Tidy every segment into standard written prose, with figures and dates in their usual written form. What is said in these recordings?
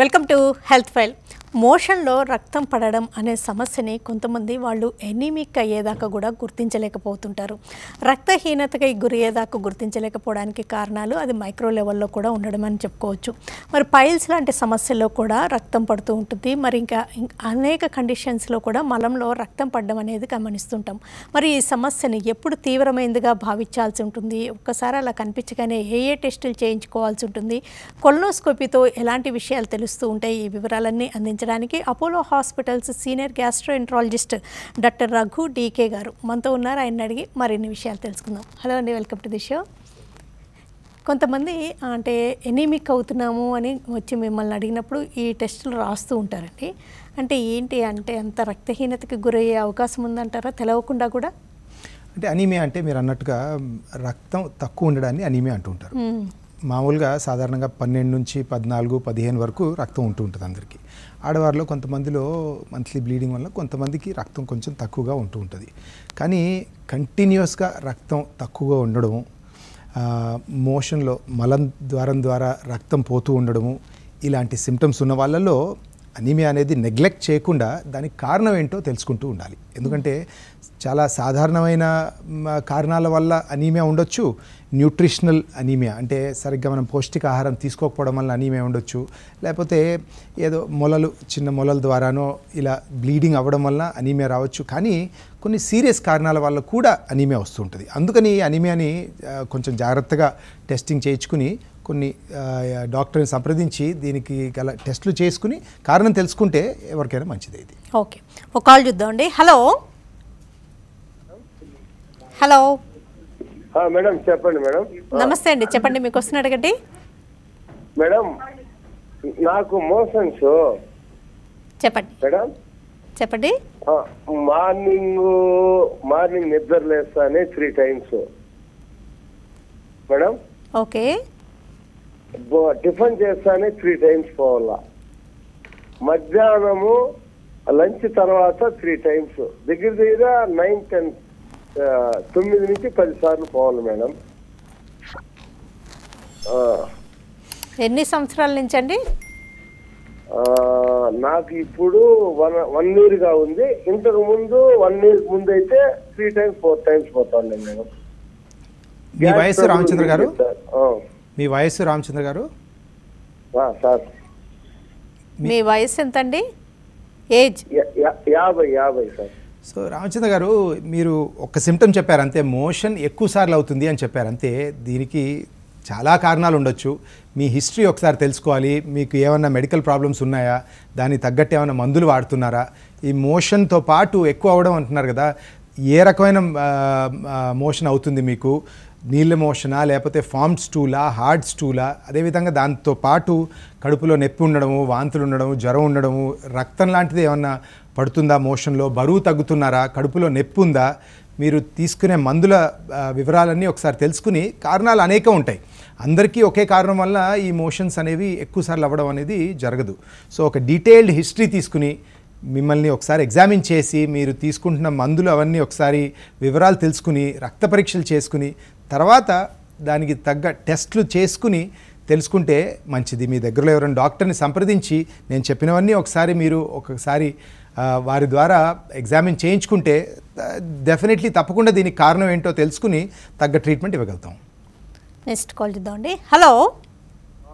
Welcome to health file. మోషన్లో రక్తం పడడం అనే సమస్యని కొంతమంది వాళ్ళు ఎనీమిక్ అయ్యేదాకా కూడా గుర్తించలేకపోతుంటారు. రక్తహీనతకి గురయ్యేదాకా గుర్తించలేకపోవడానికి కారణాలు అది మైక్రో లెవెల్లో కూడా ఉండడం అని చెప్పుకోవచ్చు. మరి పైల్స్ లాంటి సమస్యల్లో కూడా రక్తం పడుతూ ఉంటుంది. మరి ఇంకా అనేక కండిషన్స్లో కూడా మలంలో రక్తం పడడం అనేది గమనిస్తుంటాం. మరి ఈ సమస్యని ఎప్పుడు తీవ్రమైనదిగా భావించాల్సి ఉంటుంది, ఒక్కసారి అలా కనిపించగానే ఏ టెస్టులు చేయించుకోవాల్సి ఉంటుంది, కొలనోస్కోపీతో ఎలాంటి విషయాలు తెలుస్తూ ఉంటాయి, ఈ వివరాలన్నీ అందించడానికి Apollo hospitals senior gastroenterologist doctor Raghu DK garu మనతో ఉన్నారు. ఆయన అడిగి మరిన్ని విషయాలు తెలుసుకుందాం. హలో అండి, వెల్కమ్ టు ది షో. కొంతమంది అంటే ఎనీమిక్ అవుతున్నాము అని వచ్చి మిమ్మల్ని అడిగినప్పుడు ఈ టెస్టులు రాస్తూ ఉంటారండి. అంటే ఏంటి అంటే అంత రక్తహీనతకి గురయ్యే అవకాశం ఉందంటారా తెలవకుండా కూడా? అంటే అనీమియా అంటే మీరు అన్నట్టుగా రక్తం తక్కువ ఉండడాన్ని అనీమియా అంటూ ఉంటారు. మామూలుగా సాధారణంగా 12 నుంచి 14, 15 వరకు రక్తం ఉంటూ ఉంటుంది అందరికీ. ఆడవారిలో కొంతమందిలో మంత్లీ బ్లీడింగ్ వల్ల కొంతమందికి రక్తం కొంచెం తక్కువగా ఉంటూ ఉంటుంది. కానీ కంటిన్యూస్గా రక్తం తక్కువగా ఉండడము, మోషన్లో మలం ద్వారం ద్వారా రక్తం పోతూ ఉండడము, ఇలాంటి సిమ్టమ్స్ ఉన్న వాళ్ళలో అనీమియా అనేది నెగ్లెక్ట్ చేయకుండా దానికి కారణం ఏంటో తెలుసుకుంటూ ఉండాలి. ఎందుకంటే చాలా సాధారణమైన కారణాల వల్ల అనీమియా ఉండొచ్చు. న్యూట్రిషనల్ అనీమియా అంటే సరిగ్గా మనం పౌష్టికాహారం తీసుకోకపోవడం వల్ల అనీమియా ఉండొచ్చు. లేకపోతే ఏదో చిన్న మొలల ద్వారానో ఇలా బ్లీడింగ్ అవ్వడం వల్ల అనీమియా రావచ్చు. కానీ కొన్ని సీరియస్ కారణాల వల్ల కూడా అనీమియా వస్తుంటుంది. అందుకని అనీమియాని కొంచెం జాగ్రత్తగా టెస్టింగ్ చేయించుకుని కొన్ని డాక్టర్ని సంప్రదించి దీనికి గల టెస్టులు చేసుకుని కారణం తెలుసుకుంటే ఎవరికైనా మంచిది ఇది. ఓకే, ఒక కాల్ చూద్దామండి. హలో హలో మేడం చెప్పండి మేడం. నమస్తే అండి, చెప్పండి మీకు వస్తున్న అడగండి మేడం. నాకు మోషన్స్ చెప్పండి మేడం. చెప్పండి. మార్నింగ్ నిద్ర లేస్తానే 3 times మేడం. ఓకే, టిఫిన్ చేస్తానే 3 times పోవాలా. మధ్యాహ్నము లంచ్ తర్వాత 3 times. దగ్గర 9, 10, 9 నుంచి 10 సార్లు పోవాలి మేడం. ఎన్ని సంవత్సరాల నుంచి అండి? నాకు ఇప్పుడు 1 year గా ఉంది. ఇంతకు ముందు 1 year ముందు అయితే 3 times 4 times పోతాను మేడం. మీ వయసు రామచంద్ర గారు? మీ వయసు రామచంద్ర గారు? సార్ మీ వయసు ఎంత అండి? Age 50 sir. సో రామచంద్ర గారు, మీరు ఒక సిమ్టమ్ చెప్పారు అంతే, మోషన్ ఎక్కువ సార్లు అవుతుంది అని చెప్పారు అంతే. దీనికి చాలా కారణాలు ఉండొచ్చు. మీ హిస్టరీ ఒకసారి తెలుసుకోవాలి. మీకు ఏమైనా మెడికల్ ప్రాబ్లమ్స్ ఉన్నాయా, దానికి తగ్గట్టు ఏమైనా మందులు వాడుతున్నారా? ఈ మోషన్తో పాటు ఎక్కువ అవడం అంటున్నారు కదా, ఏ రకమైన మోషన్ అవుతుంది మీకు? నీళ్ళ మోషనా, లేకపోతే ఫామ్ స్టూలా, హార్డ్ స్టూలా? అదేవిధంగా దాంతో పాటు కడుపులో నొప్పి ఉండడము, వాంతులు ఉండడము, జ్వరం ఉండడము, రక్తం లాంటిది ఏమన్నా పడుతుందా మోషన్లో? బరువు తగ్గుతున్నారా? కడుపులో నొప్పి ఉందా? మీరు తీసుకునే మందుల వివరాలన్నీ ఒకసారి తెలుసుకుని, కారణాలు అనేకం ఉంటాయి. అందరికీ ఒకే కారణం వల్ల ఈ మోషన్స్ అనేవి ఎక్కువసార్లు అవ్వడం అనేది జరగదు. సో ఒక డీటెయిల్డ్ హిస్టరీ తీసుకుని మిమ్మల్ని ఒకసారి ఎగ్జామిన్ చేసి మీరు తీసుకుంటున్న మందులు అవన్నీ ఒకసారి వివరాలు తెలుసుకుని రక్త పరీక్షలు చేసుకుని తర్వాత దానికి తగ్గ టెస్టులు చేసుకుని తెలుసుకుంటే మంచిది. మీ దగ్గరలో ఎవరైనా డాక్టర్ని సంప్రదించి నేను చెప్పినవన్నీ ఒకసారి వారి ద్వారా ఎగ్జామిన్ చేయించుకుంటే డెఫినెట్లీ తప్పకుండా దీనికి కారణం ఏంటో తెలుసుకుని తగ్గ ట్రీట్మెంట్ ఇవ్వగలుగుతాం. నెక్స్ట్ కాల్ చూద్దామండి. హలో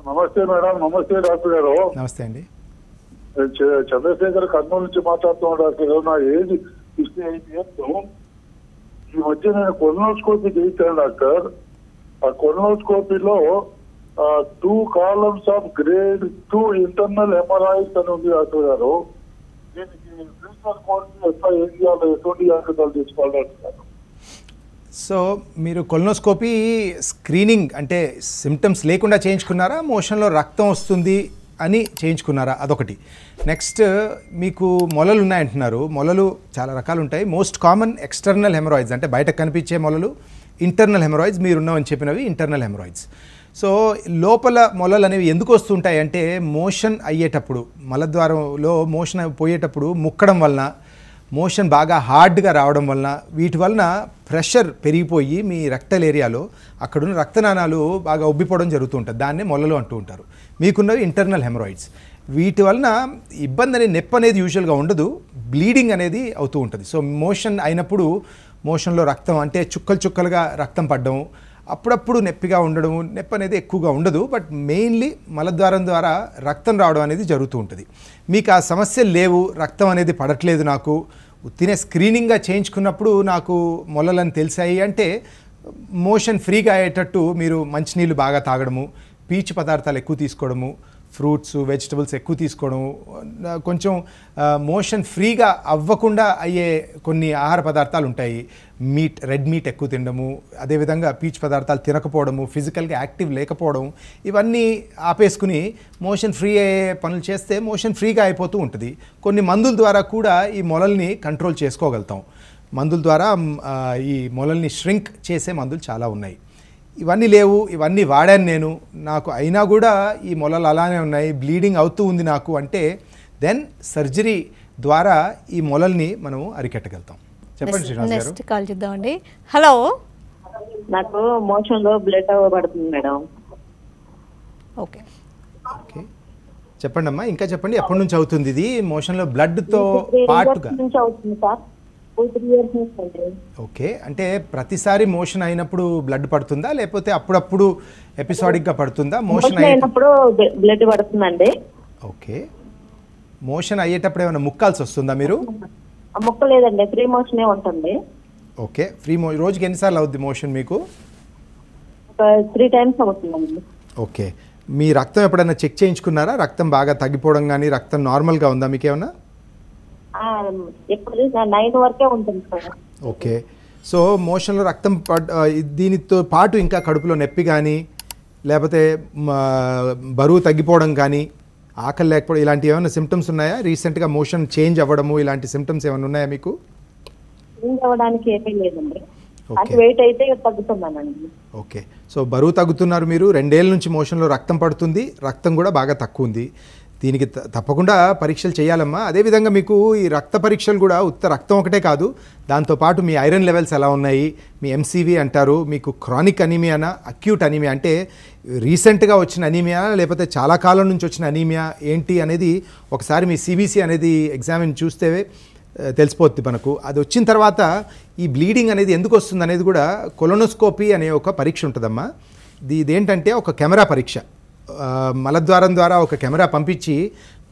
నమస్తే మేడం. నమస్తే డాక్టర్ గారు. నమస్తే అండి. చంద్రశేఖర్ కర్నూలు నుంచి మాట్లాడుతున్నాను డాక్టర్ గారు. నా ఏజ్ 68 years. ఈ మధ్య నేను కొలనోస్కోపీ చేయించాను డాక్టర్. ఆ కొలనోస్కోపీలో 2 columns of grade 2 internal hemorrhoids అని ఉంది డాక్టర్ గారు. దీనికి ఫ్యూచర్ కోర్స్ ఎట్లా ఏం చేయాలి, ఎటువంటి జాగ్రత్తలు తీసుకోవాలి డాక్టర్ గారు? సో మీరు కొలనోస్కోపీ స్క్రీనింగ్ అంటే సిమ్టమ్స్ లేకుండా చేయించుకున్నారా, మోషన్లో రక్తం వస్తుంది అని చేయించుకున్నారా? అదొకటి. నెక్స్ట్, మీకు మొలలు ఉన్నాయంటున్నారు. మొలలు చాలా రకాలు ఉంటాయి. మోస్ట్ కామన్ ఎక్స్టర్నల్ హెమరాయిడ్స్ అంటే బయట కనిపించే మొలలు, ఇంటర్నల్ హెమరాయిడ్స్ మీరున్నామని చెప్పినవి ఇంటర్నల్ హెమరాయిడ్స్. సో లోపల మొలలు అనేవి ఎందుకు వస్తుంటాయి అంటే మోషన్ అయ్యేటప్పుడు, మలద్వారంలో మోషన్ పోయేటప్పుడు ముక్కడం వలన, మోషన్ బాగా హార్డ్గా రావడం వలన, వీటి వలన ప్రెషర్ పెరిగిపోయి మీ రెక్టల్ ఏరియాలో అక్కడున్న రక్తనాళాలు బాగా ఉబ్బిపోవడం జరుగుతూ ఉంటుంది. దాన్నే మొలలు అంటూ ఉంటారు. మీకున్నవి ఇంటర్నల్ హెమరాయిడ్స్. వీటి వలన ఇబ్బంది అనేది నొప్పి అనేది యూజువల్గా ఉండదు, బ్లీడింగ్ అనేది అవుతూ ఉంటుంది. సో మోషన్ అయినప్పుడు మోషన్లో రక్తం అంటే చుక్కలు చుక్కలుగా రక్తం పడడం, అప్పుడప్పుడు నొప్పిగా ఉండడం, నొప్పి అనేది ఎక్కువగా ఉండదు, బట్ మెయిన్లీ మలద్వారం ద్వారా రక్తం రావడం అనేది జరుగుతూ ఉంటుంది. మీకు ఆ సమస్యలు లేవు, రక్తం అనేది పడట్లేదు, నాకు ఉత్తినే స్క్రీనింగ్గా చేయించుకున్నప్పుడు నాకు మొలలని తెలిసాయి అంటే మోషన్ ఫ్రీగా అయ్యేటట్టు మీరు మంచినీళ్ళు బాగా తాగడము, పీచు పదార్థాలు ఎక్కువ తీసుకోవడము, ఫ్రూట్స్ వెజిటబుల్స్ ఎక్కువ తీసుకోవడం, కొంచెం మోషన్ ఫ్రీగా అవ్వకుండా అయ్యే కొన్ని ఆహార పదార్థాలు ఉంటాయి. రెడ్ మీట్ ఎక్కువ తినడము, అదేవిధంగా పీచు పదార్థాలు తినకపోవడము, ఫిజికల్గా యాక్టివ్ లేకపోవడం, ఇవన్నీ ఆపేసుకుని మోషన్ ఫ్రీ అయ్యే పనులు చేస్తే మోషన్ ఫ్రీగా అయిపోతూ ఉంటుంది. కొన్ని మందుల ద్వారా కూడా ఈ మొలల్ని కంట్రోల్ చేసుకోగలుగుతాం. మందుల ద్వారా ఈ మొలల్ని ష్రింక్ చేసే మందులు చాలా ఉన్నాయి. ఇవన్నీ లేవు, ఇవన్నీ వాడాను నేను, నాకు అయినా కూడా ఈ మొలలు అలానే ఉన్నాయి, బ్లీడింగ్ అవుతూ ఉంది నాకు అంటే దెన్ సర్జరీ ద్వారా ఈ మొలల్ని మనము అరికట్టగలుగుతాం. చెప్పండి శ్రీనివాస్ గారు. నెక్స్ట్ కాల్ చూద్దామండి. హలో, నాకు మోషన్లో బ్లడ్ అవ్వబడుతుంది మేడం. ఓకే ఓకే చెప్పండి అమ్మా, ఇంకా చెప్పండి. ఎప్పటి నుంచి అవుతుంది ఇది మోషన్లో బ్లడ్తో పాటుగా? నుంచి అవుతుంది సార్, 3 years నుంచి. ఓకే, అంటే ప్రతిసారి మోషన్ అయినప్పుడు బ్లడ్ పడుతుందా లేకపోతే అప్పుడప్పుడు ఎపిసోడిక్గా పడుతుందా? మోషన్ అయినప్పుడు బ్లడ్ పడుతుందండి. ఓకే, మోషన్ అయ్యేటప్పుడు ఏమైనా ముక్కాల్సి వస్తుందా మీరు? ముక్క లేదండి, ఫ్రీ మోషనే ఉంటుంది. ఓకే, రోజుకి ఎన్నిసార్లు అవుద్ది మోషన్ మీకు? ఒక 3 times అవుతుందండి. ఓకే, మీ రక్తం ఎప్పుడైనా చెక్ చేయించుకున్నారా? రక్తం బాగా తగ్గిపోవడం కానీ రక్తం నార్మల్గా ఉందా మీకు ఏమన్నా? ఎప్పుడు 9 వరకే ఉంటుంది సార్. ఓకే, సో మోషన్లో రక్తం దీనితో పాటు ఇంకా కడుపులో నొప్పి కానీ లేకపోతే బరువు తగ్గిపోవడం కానీ ఆకలి లేకపోవడం ఇలాంటి ఏమైనా సిమ్టమ్స్ ఉన్నాయా? రీసెంట్గా మోషన్ చేంజ్ అవ్వడము ఇలాంటి సిమ్టమ్స్ ఏమైనా ఉన్నాయా మీకు? చేంజ్ అవ్వడానికి ఏమీ లేదండి, ఓకే వెయిట్ అయితే తగ్గుతున్నానండి. ఓకే, సో బరువు తగ్గుతున్నారు మీరు, 2 ఏళ్ళ నుంచి మోషన్లో రక్తం పడుతుంది, రక్తం కూడా బాగా తక్కువ ఉంది. దీనికి తప్పకుండా పరీక్షలు చేయాలమ్మా. అదేవిధంగా మీకు ఈ రక్త పరీక్షలు కూడా ఉత్త రక్తం ఒకటే కాదు, దాంతోపాటు మీ ఐరన్ లెవెల్స్ ఎలా ఉన్నాయి, మీ ఎంసీవీ అంటారు, మీకు క్రానిక్ అనీమియానా అక్యూట్ అనీమియా అంటే రీసెంట్గా వచ్చిన అనీమియా లేకపోతే చాలా కాలం నుంచి వచ్చిన అనీమియా ఏంటి అనేది ఒకసారి మీ సిబిసి అనేది ఎగ్జామిన్ చూస్తే తెలిసిపోద్ది మనకు. అది వచ్చిన తర్వాత ఈ బ్లీడింగ్ అనేది ఎందుకు వస్తుంది అనేది కూడా కొలోనోస్కోపీ అనే ఒక పరీక్ష ఉంటుందమ్మా. ఇదేంటంటే ఒక కెమెరా పరీక్ష, మలద్వారం ద్వారా ఒక కెమెరా పంపించి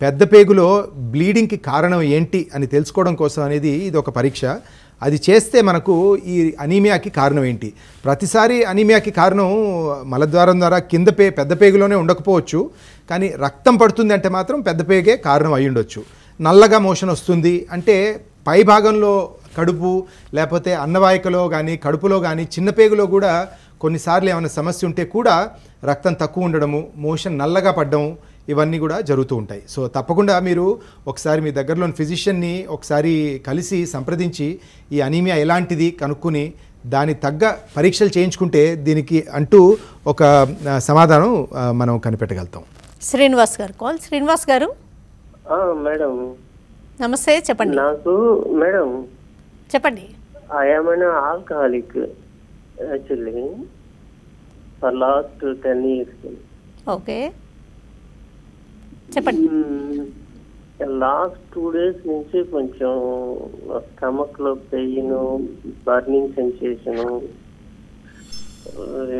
పెద్ద పేగులో బ్లీడింగ్కి కారణం ఏంటి అని తెలుసుకోవడం కోసం అనేది ఇది ఒక పరీక్ష. అది చేస్తే మనకు ఈ అనీమియాకి కారణం ఏంటి, ప్రతిసారి అనీమియాకి కారణం మలద్వారం ద్వారా పెద్ద పేగులోనే ఉండకపోవచ్చు, కానీ రక్తం పడుతుంది అంటే మాత్రం పెద్ద పేగే కారణం అయి ఉండొచ్చు. నల్లగా మోషన్ వస్తుంది అంటే పై భాగంలో కడుపు లేకపోతే అన్నవాహికలో కానీ కడుపులో కానీ చిన్న పేగులో కూడా కొన్నిసార్లు ఏమైనా సమస్య ఉంటే కూడా రక్తం తక్కువ ఉండడము, మోషన్ నల్లగా పడడం, ఇవన్నీ కూడా జరుగుతూ ఉంటాయి. సో తప్పకుండా మీరు ఒకసారి మీ దగ్గరలోని ఫిజిషియన్ని ఒకసారి కలిసి సంప్రదించి ఈ అనీమియా ఎలాంటిది కనుక్కుని దాని తగ్గ పరీక్షలు చేయించుకుంటే దీనికి అంటూ ఒక సమాధానం మనం కనిపెట్టగలుగుతాం. శ్రీనివాస్ గారు కాల్. శ్రీనివాస్ గారు మేడం నమస్తే, చెప్పండి. నాకు మేడం చెప్పండి. I'm an alcoholic actually for last 10 years. Okay చెప్పండి. లాస్ట్ 2 days నుంచి కొంచెం స్టమక్ లో పెయిన్, బర్నింగ్ సెన్సేషన్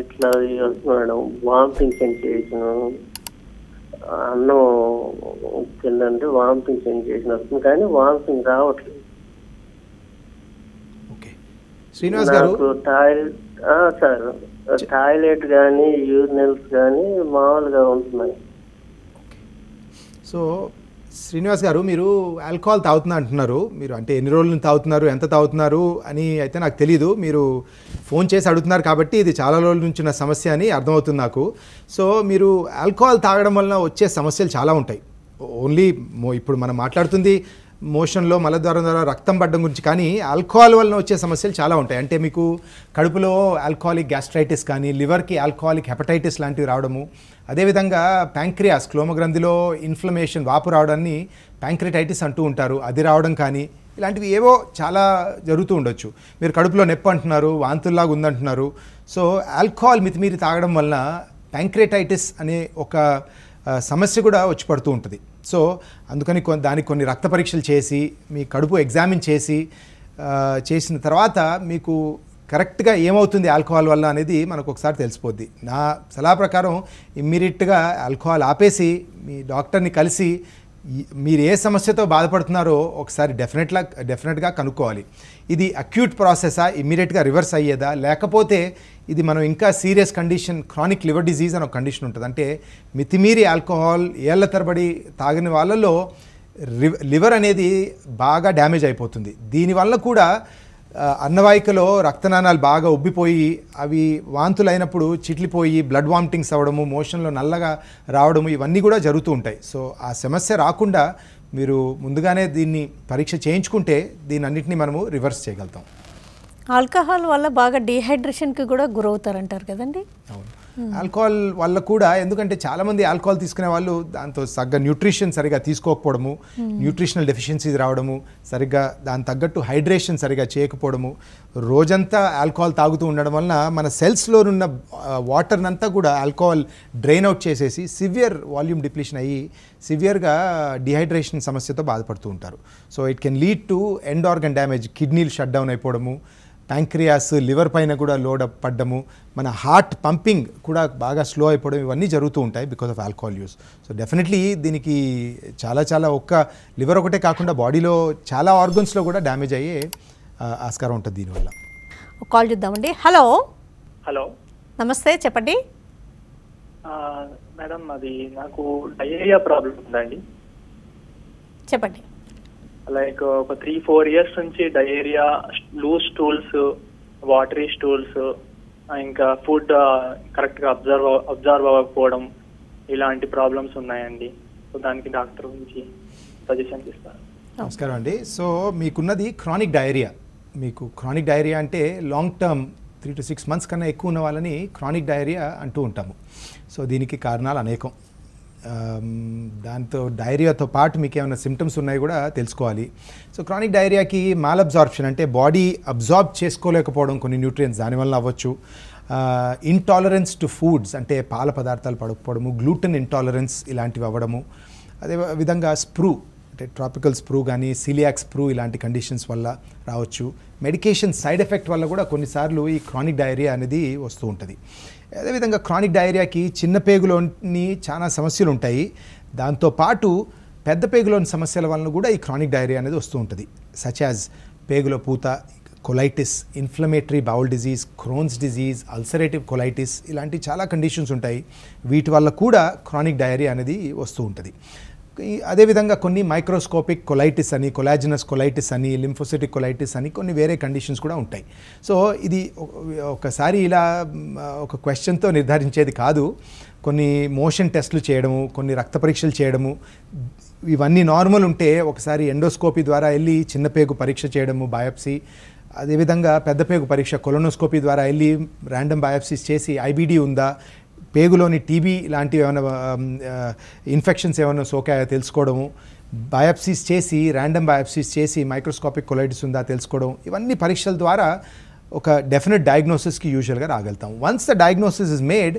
ఇట్లా వస్తున్నాడు, వామిటింగ్ సెన్సేషన్, అన్నం తిందంటే వామిటింగ్ సెన్సేషన్ వస్తుంది కానీ వామిటింగ్ రావట్లేదు. శ్రీనివాస్ గారు, సార్ టాయిలెట్ కానీ యూరినల్స్ కానీ మామూలుగా ఉంటున్నాయి. సో శ్రీనివాస్ గారు, మీరు ఆల్కహాల్ తాగుతున్నా అంటున్నారు, మీరు అంటే ఎన్ని రోజుల నుంచి తాగుతున్నారు, ఎంత తాగుతున్నారు అని అయితే నాకు తెలియదు, మీరు ఫోన్ చేసి అడుగుతున్నారు కాబట్టి ఇది చాలా రోజుల నుంచి ఉన్న సమస్య అని అర్థమవుతుంది నాకు. సో మీరు ఆల్కహాల్ తాగడం వలన వచ్చే సమస్యలు చాలా ఉంటాయి. ఓన్లీ ఇప్పుడు మనం మాట్లాడుతుంది మోషన్లో మలద్వారం ద్వారా రక్తం పడడం గురించి, కానీ ఆల్కహాల్ వలన వచ్చే సమస్యలు చాలా ఉంటాయి. అంటే మీకు కడుపులో ఆల్కహాలిక్ గ్యాస్ట్రైటిస్ కానీ లివర్కి ఆల్కహాలిక్ హెపటైటిస్ లాంటివి రావడము, అదేవిధంగా ప్యాంక్రియాస్ క్లోమగ్రంథిలో ఇన్ఫ్లమేషన్ వాపు రావడాన్ని ప్యాంక్రిటైటిస్ అంటూ ఉంటారు, అది రావడం కానీ ఇలాంటివి ఏవో చాలా జరుగుతూ ఉండొచ్చు. మీరు కడుపులో నొప్పి అంటున్నారు, వాంతుల్లాగా ఉందంటున్నారు. సో ఆల్కహాల్ మితిమీరి తాగడం వలన ప్యాంక్రిటైటిస్ అనే ఒక సమస్య కూడా వచ్చి పడుతూ ఉంటుంది. సో అందుకని దానికి కొన్ని రక్త పరీక్షలు చేసి మీ కడుపు ఎగ్జామిన్ చేసి చేసిన తర్వాత మీకు కరెక్ట్గా ఏమవుతుంది ఆల్కహాల్ వల్ల అనేది మనకు ఒకసారి తెలిసిపోద్ది. నా సలహా ప్రకారం ఇమ్మీడియట్గా ఆల్కహాల్ ఆపేసి మీ డాక్టర్ని కలిసి మీరు ఏ సమస్యతో బాధపడుతున్నారో ఒకసారి డెఫినెట్గా కనుక్కోవాలి. ఇది అక్యూట్ ప్రాసెసా, ఇమ్మీడియట్గా రివర్స్ అయ్యేదా, లేకపోతే ఇది మనం ఇంకా serious condition chronic liver disease అని ఒక కండిషన్ ఉంటుంది. అంటే మితిమీరి ఆల్కహాల్ ఏళ్ల తరబడి తాగిన వాళ్ళలో లివర్ అనేది బాగా డ్యామేజ్ అయిపోతుంది. దీనివల్ల కూడా అన్నవాహికలో రక్తనాళాలు బాగా ఉబ్బిపోయి అవి వాంతులైనప్పుడు చిట్లిపోయి బ్లడ్ వామిటింగ్స్ అవ్వడము, మోషన్లో నల్లగా రావడము, ఇవన్నీ కూడా జరుగుతూ ఉంటాయి. సో ఆ సమస్య రాకుండా మీరు ముందుగానే దీన్ని పరీక్ష చేయించుకుంటే దీని అన్నింటినీ మనము రివర్స్ చేయగలుగుతాం. ఆల్కహాల్ వల్ల బాగా డీహైడ్రేషన్కి కూడా గురవుతారంటారు కదండి? అవును, ఆల్కహాల్ వల్ల కూడా, ఎందుకంటే చాలామంది ఆల్కహాల్ తీసుకునే వాళ్ళు దాంతో సరిగ్గా న్యూట్రిషన్ సరిగా తీసుకోకపోవడము, న్యూట్రిషనల్ డెఫిషియన్సీస్ రావడము, సరిగ్గా దాని తగ్గట్టు హైడ్రేషన్ సరిగా చేయకపోవడము, రోజంతా ఆల్కహాల్ తాగుతూ ఉండడం వలన మన సెల్స్లో ఉన్న వాటర్నంతా కూడా ఆల్కహాల్ డ్రైన్ అవుట్ చేసేసి సివియర్ వాల్యూమ్ డిప్లీషన్ అయ్యి సివియర్గా డిహైడ్రేషన్ సమస్యతో బాధపడుతూ ఉంటారు. So it can lead to end organ damage, కిడ్నీలు షట్ డౌన్ అయిపోవడము, ప్యాంక్రియాస్ లివర్ పైన కూడా లోడ్ అప్ పడ్డము, మన హార్ట్ పంపింగ్ కూడా బాగా స్లో అయిపోవడం, ఇవన్నీ జరుగుతూ ఉంటాయి because of alcohol use. So definitely దీనికి చాలా ఒక్క లివర్ ఒకటే కాకుండా బాడీలో చాలా ఆర్గన్స్లో కూడా డ్యామేజ్ అయ్యే ఆస్కారం ఉంటుంది దీనివల్ల. ఒక కాల్ చూద్దామండి. హలో హలో, నమస్తే, చెప్పండి. మేడం అది నాకు డయేరియా ప్రాబ్లం ఉందండి. చెప్పండి. లైక్ ఒక 3-4 years నుంచి diarrhoea, loose stools, watery stools, ఇంకా ఫుడ్ కరెక్ట్గా అబ్జర్వ్ అవ్వకపోవడం, ఇలాంటి ప్రాబ్లమ్స్ ఉన్నాయండి. సో దానికి డాక్టర్ గురించి సజెషన్స్ ఇస్తారు. నమస్కారం అండి. సో మీకున్నది క్రానిక్ డయేరియా. మీకు క్రానిక్ డయేరియా అంటే లాంగ్ టర్మ్ 3 to 6 months కన్నా ఎక్కువ ఉన్న వాళ్ళని క్రానిక్ డయేరియా అంటూ ఉంటాము. సో దీనికి కారణాలు అనేకం. దాంతో డయేరియాతో పాటు మీకు ఏమైనా సిమ్టమ్స్ ఉన్నాయి కూడా తెలుసుకోవాలి. సో క్రానిక్ డయేరియాకి మాల్ అబ్జార్ప్షన్ అంటే బాడీ అబ్జార్బ్ చేసుకోలేకపోవడం కొన్ని న్యూట్రియంట్స్, దానివల్ల అవ్వచ్చు. ఇంటాలరెన్స్ టు ఫుడ్స్ అంటే పాల పదార్థాలు పడకపోవడము, గ్లూటెన్ ఇంటాలరెన్స్ ఇలాంటివి అవ్వడము. అదే విధంగా స్ప్రూ అంటే ట్రాపికల్ స్ప్రూ కానీ సిలియాక్ స్ప్రూ ఇలాంటి కండిషన్స్ వల్ల రావచ్చు. మెడికేషన్ సైడ్ ఎఫెక్ట్ వల్ల కూడా కొన్నిసార్లు ఈ క్రానిక్ డయేరియా అనేది వస్తూ ఉంటుంది. అదేవిధంగా క్రానిక్ డయేరియాకి చిన్న పేగులోని చాలా సమస్యలు ఉంటాయి. దాంతోపాటు పెద్ద పేగులోని సమస్యల వలన కూడా ఈ క్రానిక్ డయేరియా అనేది వస్తూ ఉంటుంది. సచ్ యాజ్ పేగులో పూత, colitis, inflammatory bowl disease, Crohn's disease, ulcerative colitis, ఇలాంటి చాలా కండిషన్స్ ఉంటాయి. వీటి వల్ల కూడా క్రానిక్ డయేరియా అనేది వస్తూ ఉంటుంది. అదేవిధంగా కొన్ని మైక్రోస్కోపిక్ కొలైటిస్ అని, కొలాజినస్ కొలైటిస్ అని, లింఫోసిటిక్ కొలైటిస్ అని కొన్ని వేరే కండిషన్స్ కూడా ఉంటాయి. సో ఇది ఒకసారి ఇలా ఒక క్వశ్చన్తో నిర్ధారించేది కాదు. కొన్ని మోషన్ టెస్టులు చేయడము, కొన్ని రక్త పరీక్షలు చేయడము, ఇవన్నీ నార్మల్ ఉంటే ఒకసారి ఎండోస్కోపీ ద్వారా వెళ్ళి చిన్న పేగు పరీక్ష చేయడము, బయాప్సీ. అదేవిధంగా పెద్ద పేగు పరీక్ష కొలోనోస్కోపీ ద్వారా వెళ్ళి ర్యాండమ్ బయాప్సీస్ చేసి ఐబీడీ ఉందా, పేగులోని టీబీ లాంటివి ఏమైనా ఇన్ఫెక్షన్స్ ఏమైనా సోకాయో తెలుసుకోవడము, బయాప్సీస్ చేసి ర్యాండమ్ బయాప్సీస్ చేసి మైక్రోస్కోపిక్ కొలైటిస్ ఉందా తెలుసుకోవడం, ఇవన్నీ పరీక్షల ద్వారా ఒక డెఫినెట్ డయాగ్నోసిస్కి యూజువల్గా రాగలుగుతాం. Once the diagnosis is made,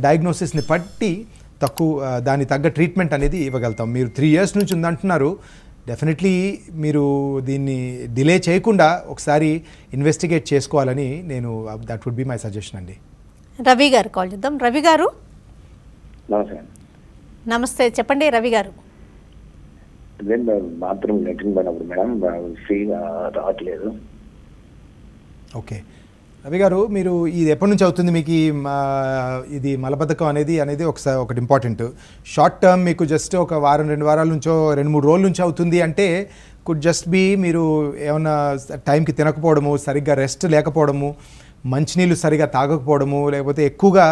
డయాగ్నోసిస్ని బట్టి దాని తగ్గ ట్రీట్మెంట్ అనేది ఇవ్వగలుగుతాం. మీరు 3 years నుంచి ఉందంటున్నారు, డెఫినెట్లీ మీరు దీన్ని డిలే చేయకుండా ఒకసారి ఇన్వెస్టిగేట్ చేసుకోవాలని నేను, that would be my suggestion అండి. రవి గారు కాల్ చేద్దాం. రవి గారు నమస్తే. నమస్తే, చెప్పండి రవి గారు. బాత్రూమ్ లెట్రిన్ పోయినప్పుడు మేడం ఫ్రీగా రావట్లేదు. ఓకే రవి గారు, మీరు ఇది ఎప్పటి నుంచి అవుతుంది మీకు ఇది మలబద్ధకం అనేది ఒకటి ఇంపార్టెంట్. షార్ట్ టర్మ్ మీకు జస్ట్ ఒక వారం 2 వారాల నుంచో 2-3 రోజుల నుంచి అవుతుంది అంటే కుడ్ జస్ట్ బీ మీరు ఏమన్నా టైంకి తినకపోవడము, సరిగ్గా రెస్ట్ లేకపోవడము, మంచినీళ్ళు సరిగా తాగకపోవడము, లేకపోతే ఎక్కువగా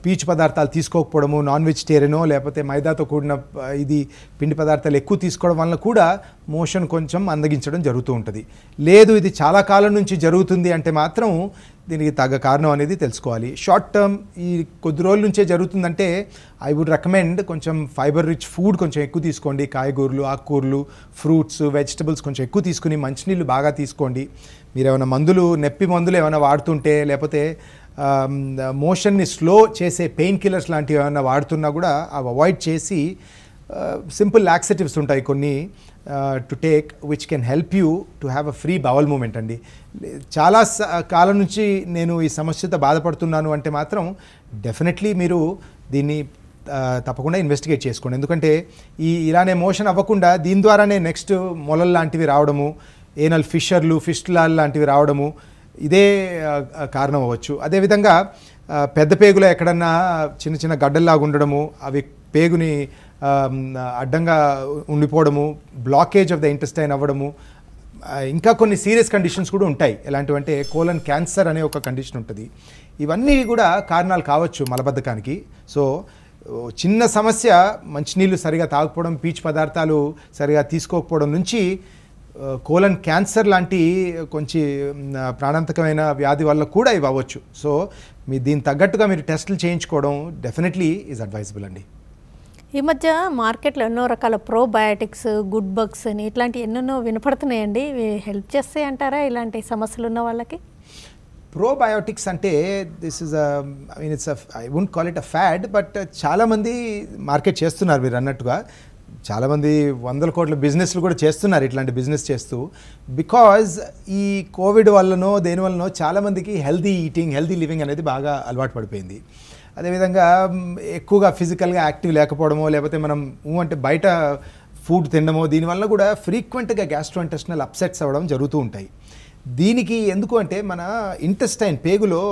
పీచు పదార్థాలు తీసుకోకపోవడము, నాన్ వెజిటేరియనో లేకపోతే మైదాతో కూడిన ఇది పిండి పదార్థాలు ఎక్కువ తీసుకోవడం వల్ల కూడా మోషన్ కొంచెం అందగించడం జరుగుతూ ఉంటుంది. లేదు ఇది చాలా కాలం నుంచి జరుగుతుంది అంటే మాత్రం దీనికి తగ్గ కారణం అనేది తెలుసుకోవాలి. షార్ట్ టర్మ్ ఈ కొద్ది రోజుల నుంచే జరుగుతుందంటే ఐ వుడ్ రికమెండ్ కొంచెం ఫైబర్ రిచ్ ఫుడ్ కొంచెం ఎక్కువ తీసుకోండి. కాయగూరలు, ఆకుకూరలు, ఫ్రూట్స్, వెజిటబుల్స్ కొంచెం ఎక్కువ తీసుకుని మంచినీళ్ళు బాగా తీసుకోండి. మీరు ఏమైనా నొప్పి మందులు ఏమైనా వాడుతుంటే, లేకపోతే మోషన్ని స్లో చేసే పెయిన్ కిల్లర్స్ లాంటివి ఏమైనా వాడుతున్నా కూడా అవి అవాయిడ్ చేసి సింపుల్ లాక్సేటివ్స్ ఉంటాయి కొన్ని to take which can help you to have a free bowel movement అండి. చాలా కాలం నుంచి నేను ఈ సమస్యతో బాధపడుతున్నాను అంటే మాత్రం డెఫినెట్లీ మీరు దీన్ని తప్పకుండా ఇన్వెస్టిగేట్ చేసుకోండి. ఎందుకంటే ఇలానే మోషన్ అవ్వకుండా దీని ద్వారానే నెక్స్ట్ మొలలు లాంటివి రావడము, ఏనల్ ఫిషర్లు, ఫిస్టులాలు లాంటివి రావడము ఇదే కారణం అవ్వచ్చు. అదేవిధంగా పెద్ద పేగులో ఎక్కడన్నా చిన్న చిన్న గడ్డల్లాగా ఉండడము, అవి పేగుని అడ్డంగా ఉండిపోవడము, బ్లాకేజ్ ఆఫ్ ద ఇంటెస్టైన్ అవ్వడము, ఇంకా కొన్ని సీరియస్ కండిషన్స్ కూడా ఉంటాయి. ఎలాంటివంటే కోలన్ క్యాన్సర్ అనే ఒక కండిషన్ ఉంటుంది. ఇవన్నీ కూడా కారణాలు కావచ్చు మలబద్ధకానికి. సో చిన్న సమస్య మంచినీళ్ళు సరిగా తాగకపోవడం, పీచు పదార్థాలు సరిగా తీసుకోకపోవడం నుంచి కోలన్ క్యాన్సర్ లాంటి కొంచెం ప్రాణాంతకమైన వ్యాధి వల్ల కూడా ఇవి అవ్వచ్చు. సో దీనికి తగ్గట్టుగా మీరు టెస్టులు చేయించుకోవడం డెఫినెట్లీ ఈజ్ అడ్వైజబుల్ అండి. ఈ మధ్య మార్కెట్లో ఎన్నో రకాల ప్రోబయాటిక్స్, గుడ్ బగ్స్ అని ఇట్లాంటి ఎన్నెన్నో వినపడుతున్నాయండి. ఇవి హెల్ప్ చేస్తాయి అంటారా ఇలాంటి సమస్యలు ఉన్న వాళ్ళకి? ప్రోబయోటిక్స్ అంటే this is I won't call it a pad, but చాలామంది మార్కెట్ చేస్తున్నారు. మీరు అన్నట్టుగా చాలామంది 100 కోట్ల బిజినెస్లు కూడా చేస్తున్నారు ఇట్లాంటి బిజినెస్ చేస్తూ. బికాజ్ ఈ కోవిడ్ వల్లనో దేనివల్లనో చాలామందికి హెల్తీ ఈటింగ్, హెల్తీ లివింగ్ అనేది బాగా అలవాటు పడిపోయింది. అదేవిధంగా ఎక్కువగా ఫిజికల్గా యాక్టివ్ లేకపోవడమో, లేకపోతే మనం అంటే బయట ఫుడ్ తినడమో, దీనివల్ల కూడా ఫ్రీక్వెంట్గా గ్యాస్ట్రోఇంటెస్టినల్ అప్సెట్స్ అవ్వడం జరుగుతూ ఉంటాయి. దీనికి ఎందుకు అంటే మన ఇంటెస్టైన్ పేగులో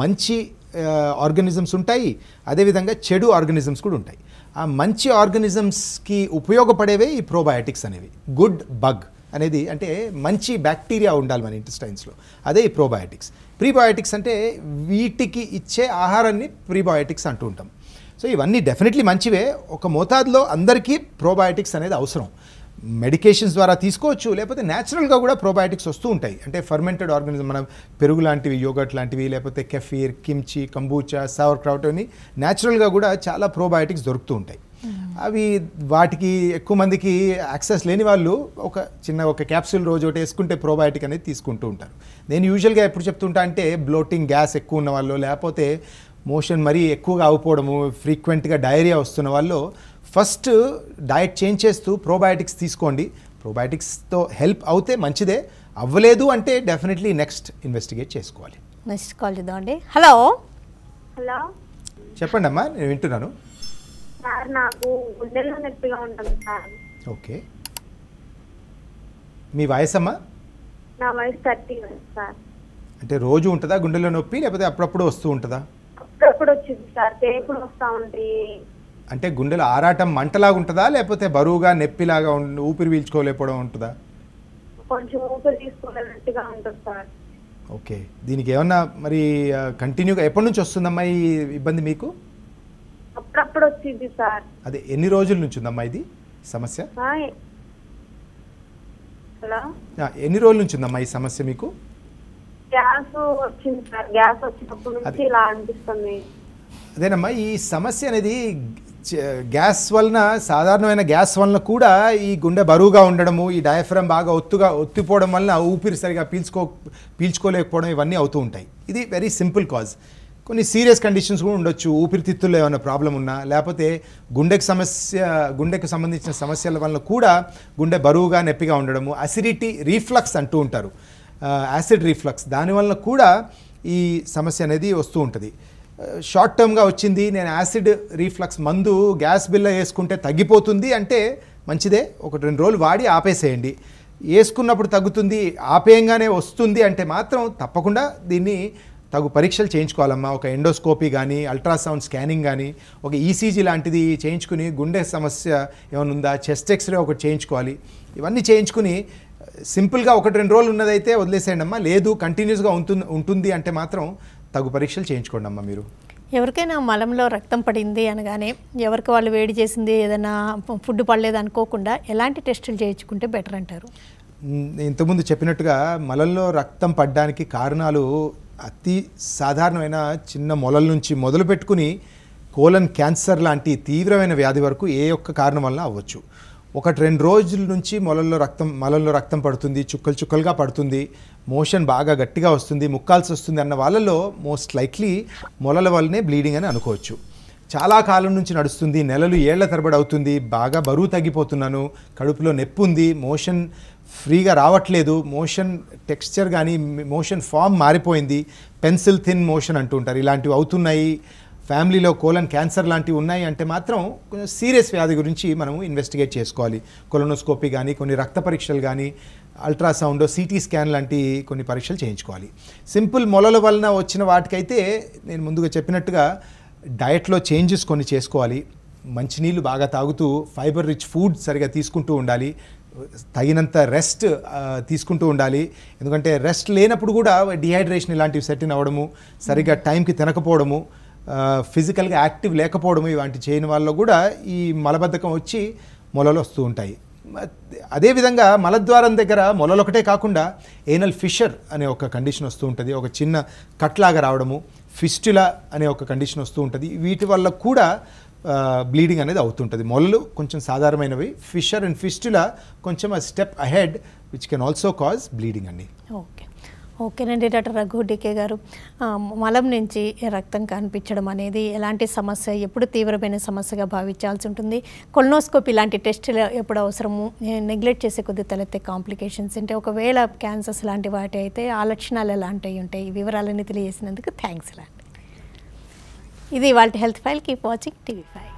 మంచి ఆర్గానిజమ్స్ ఉంటాయి, అదేవిధంగా చెడు ఆర్గానిజమ్స్ కూడా ఉంటాయి. ఆ మంచి ఆర్గానిజమ్స్కి ఉపయోగపడేవే ఈ ప్రోబయాటిక్స్ అనేవి. గుడ్ బగ్ అనేది అంటే మంచి బ్యాక్టీరియా ఉండాలి మన ఇంటెస్టైన్స్లో, అదే ఈ ప్రోబయాటిక్స్. ప్రీబయాటిక్స్ అంటే వీటికి ఇచ్చే ఆహారాన్ని ప్రీబయాటిక్స్ అంటూ ఉంటాం. సో ఇవన్నీ డెఫినెట్లీ మంచివే. ఒక మోతాదులో అందరికీ ప్రోబయాటిక్స్ అనేది అవసరం. మెడికేషన్స్ ద్వారా తీసుకోవచ్చు, లేకపోతే న్యాచురల్గా కూడా ప్రోబయాటిక్స్ వస్తూ ఉంటాయి. అంటే ఫర్మెంటెడ్ ఆర్గానిజం, మన పెరుగు లాంటివి, యోగర్ట్ లాంటివి, లేకపోతే కెఫీర్, కిమ్చి, కంబూచా, సవర్ క్రౌట్ అని న్యాచురల్గా కూడా చాలా ప్రోబయాటిక్స్ దొరుకుతూ ఉంటాయి. అవి వాటికి ఎక్కువ మందికి యాక్సెస్ లేని వాళ్ళు ఒక క్యాప్సూల్ రోజు ఒకటి వేసుకుంటే ప్రోబయాటిక్ అనేది తీసుకుంటూ ఉంటారు. నేను యూజువల్గా ఎప్పుడు చెప్తుంటా అంటే బ్లోటింగ్, గ్యాస్ ఎక్కువ ఉన్న వాళ్ళు, లేకపోతే మోషన్ మరీ ఎక్కువగా అవ్వకపోవడము, ఫ్రీక్వెంట్గా డయేరియా వస్తున్న వాళ్ళు ఫస్ట్ డయట్ చేంజ్ చేస్తూ ప్రోబయాటిక్స్ తీసుకోండి. ప్రోబయాటిక్స్తో హెల్ప్ అవుతే మంచిదే, అవ్వలేదు అంటే డెఫినెట్లీ నెక్స్ట్ ఇన్వెస్టిగేట్ చేసుకోవాలి. నెక్స్ట్ కాల్ చేద్దామండి. హలో హలో చెప్పండి అమ్మా, నేను వింటున్నాను. సార్, నాకు గుండెల్లో నొప్పిగా ఉంటుంది సార్. ఓకే, మీ వయసు అమ్మా? నా వయసు 30 సార్. అంటే రోజు ఉంటుందా గుండెలో నొప్పి, లేకపోతే అప్పుడప్పుడు వస్తూ ఉంటుందా? అప్పుడప్పుడు వచ్చింది సార్, తేపుడు వస్తూ ఉంటాయి. అంటే గుండెలో ఆరాటం మంటలాగా ఉంటుందా, లేకపోతే బరువుగా నొప్పిలాగా ఊపిరి పీల్చుకోలేకపోవడం ఉంటుందా? కొంచెం ఊపిరి తీసుకోలేనట్టుగా ఉంటుంది సార్. ఓకే, దీనికి ఏమన్నా మరి కంటిన్యూగా ఎప్పటి నుంచి వస్తుందమ్మా ఈ ఇబ్బంది మీకు? అప్పుడప్పుడు వచ్చింది సార్. అదే ఎన్ని రోజుల నుంచి ఉందమ్మా ఇది సమస్య? హలో, ఎన్ని రోజుల నుంచి ఉందమ్మా ఈ సమస్య మీకు? గ్యాస్ వచ్చింది సార్. గ్యాస్ వచ్చినప్పటి నుంచి ఇలా అనిపిస్తుంది. అదేనమ్మా, ఈ సమస్య అనేది గ్యాస్ వలన, సాధారణమైన గ్యాస్ వలన కూడా ఈ గుండె బరువుగా ఉండడము, ఈ డయాఫ్రమ్ బాగా ఒత్తిపోవడం వలన ఊపిరి సరిగా పీల్చుకోలేకపోవడం ఇవన్నీ అవుతూ ఉంటాయి. ఇది వెరీ సింపుల్ కాజ్. కొన్ని సీరియస్ కండిషన్స్ కూడా ఉండొచ్చు. ఊపిరితిత్తుల్లో ఏమైనా ప్రాబ్లం ఉన్నా, లేకపోతే గుండెకు సంబంధించిన సమస్యల వలన కూడా గుండె బరువుగా నొప్పిగా ఉండడము, అసిడిటీ రీఫ్లక్స్ అంటూ ఉంటారు, యాసిడ్ రీఫ్లక్స్, దానివల్ల కూడా ఈ సమస్య అనేది వస్తూ ఉంటుంది. షార్ట్ టర్మ్గా వచ్చింది, నేను యాసిడ్ రీఫ్లక్స్ మందు గ్యాస్ బిల్ల వేసుకుంటే తగ్గిపోతుంది అంటే మంచిదే. 1-2 రోజులు వాడి ఆపేసేయండి. వేసుకున్నప్పుడు తగ్గుతుంది, ఆపేయంగానే వస్తుంది అంటే మాత్రం తప్పకుండా దీన్ని తగు పరీక్షలు చేయించుకోవాలమ్మా. ఒక ఎండోస్కోపీ కానీ, అల్ట్రాసౌండ్ స్కానింగ్ కానీ, ఒక ఈసీజీ లాంటిది చేయించుకుని గుండె సమస్య ఏమైనా ఉందా, చెస్ట్ ఎక్స్రే ఒకటి చేయించుకోవాలి. ఇవన్నీ చేయించుకుని సింపుల్గా 1-2 రోజులు ఉన్నదైతే వదిలేసేయండి అమ్మా. లేదు కంటిన్యూస్గా ఉంటుంది అంటే మాత్రం తగు పరీక్షలు చేయించుకోండి అమ్మా. మీరు ఎవరికైనా మలంలో రక్తం పడింది అనగానే ఎవరికి వాళ్ళు వేడి చేసింది, ఏదైనా ఫుడ్ పడలేదు అనుకోకుండా ఎలాంటి టెస్టులు చేయించుకుంటే బెటర్ అంటారు? ఇంతకుముందు చెప్పినట్టుగా మలంలో రక్తం పడడానికి కారణాలు అతి సాధారణమైన చిన్న మొలల నుంచి మొదలు పెట్టుకుని కోలన్ క్యాన్సర్ లాంటి తీవ్రమైన వ్యాధి వరకు ఏ ఒక్క కారణం వలన అవ్వచ్చు. 1-2 రోజుల నుంచి మలంలో రక్తం పడుతుంది, చుక్కలుగా పడుతుంది, మోషన్ బాగా గట్టిగా వస్తుంది, ముక్కాల్సి వస్తుంది అన్న వాళ్ళలో మోస్ట్ లైక్లీ మొలల వల్లనే బ్లీడింగ్ అని అనుకోవచ్చు. చాలా కాలం నుంచి నడుస్తుంది, నెలలు ఏళ్ల తరబడి అవుతుంది, బాగా బరువు తగ్గిపోతున్నాను, కడుపులో నొప్పి ఉంది, మోషన్ ఫ్రీగా రావట్లేదు, మోషన్ టెక్స్చర్ కానీ మోషన్ ఫామ్ మారిపోయింది, పెన్సిల్ థిన్ మోషన్ అంటుంటారు, ఇలాంటివి అవుతున్నాయి, ఫ్యామిలీలో కోలన్ క్యాన్సర్ లాంటివి ఉన్నాయి అంటే మాత్రం కొంచెం సీరియస్ వ్యాధి గురించి మనము ఇన్వెస్టిగేట్ చేసుకోవాలి. కొలనోస్కోపీ కానీ, కొన్ని రక్త పరీక్షలు కానీ, అల్ట్రాసౌండ్, సిటీ స్కాన్ లాంటి కొన్ని పరీక్షలు చేయించుకోవాలి. సింపుల్ మొలల వలన వచ్చిన వాటికైతే నేను ముందుగా చెప్పినట్టుగా డయట్లో చేంజెస్ కొన్ని చేసుకోవాలి. మంచినీళ్ళు బాగా తాగుతూ ఫైబర్ రిచ్ ఫుడ్ సరిగా తీసుకుంటూ ఉండాలి, తగినంత రెస్ట్ తీసుకుంటూ ఉండాలి. ఎందుకంటే రెస్ట్ లేనప్పుడు కూడా డిహైడ్రేషన్ ఇలాంటివి సెటిన్ అవ్వడము, సరిగ్గా టైంకి తినకపోవడము, ఫిజికల్గా యాక్టివ్ లేకపోవడము, ఇలాంటి చేయని వాళ్ళలో కూడా ఈ మలబద్ధకం వచ్చి మొలలు వస్తూ ఉంటాయి. అదేవిధంగా మలద్వారం దగ్గర మొలలు ఒకటే కాకుండా ఏనల్ ఫిషర్ అనే ఒక కండిషన్ వస్తూ ఉంటుంది, ఒక చిన్న కట్లాగా రావడము, ఫిస్టులా అనే ఒక కండిషన్ వస్తూ ఉంటుంది. వీటి వల్ల కూడా బ్లీడింగ్ అనేది అవుతుంటుంది. మొలలు కొంచెం సాధారణమైనవి, ఫిషర్ అండ్ ఫిస్టులా కొంచెం ఆ step ahead which can also cause bleeding అండి. ఓకేనండి డాక్టర్ రఘు డికే గారు, మలం నుంచి రక్తం కనిపించడం అనేది ఎలాంటి సమస్య, ఎప్పుడు తీవ్రమైన సమస్యగా భావించాల్సి ఉంటుంది, కొలనోస్కోపీ లాంటి టెస్టులు ఎప్పుడు అవసరము, నెగ్లెక్ట్ చేసే కొద్ది తలెత్తే కాంప్లికేషన్స్ అంటే ఒకవేళ క్యాన్సర్స్ లాంటి వాటి అయితే ఆ లక్షణాలు ఎలాంటివి ఉంటాయి, ఈ వివరాలన్నీ తెలియజేసినందుకు థ్యాంక్స్ లాంటి. ఇది వాళ్ళ health file. Keep watching TV5.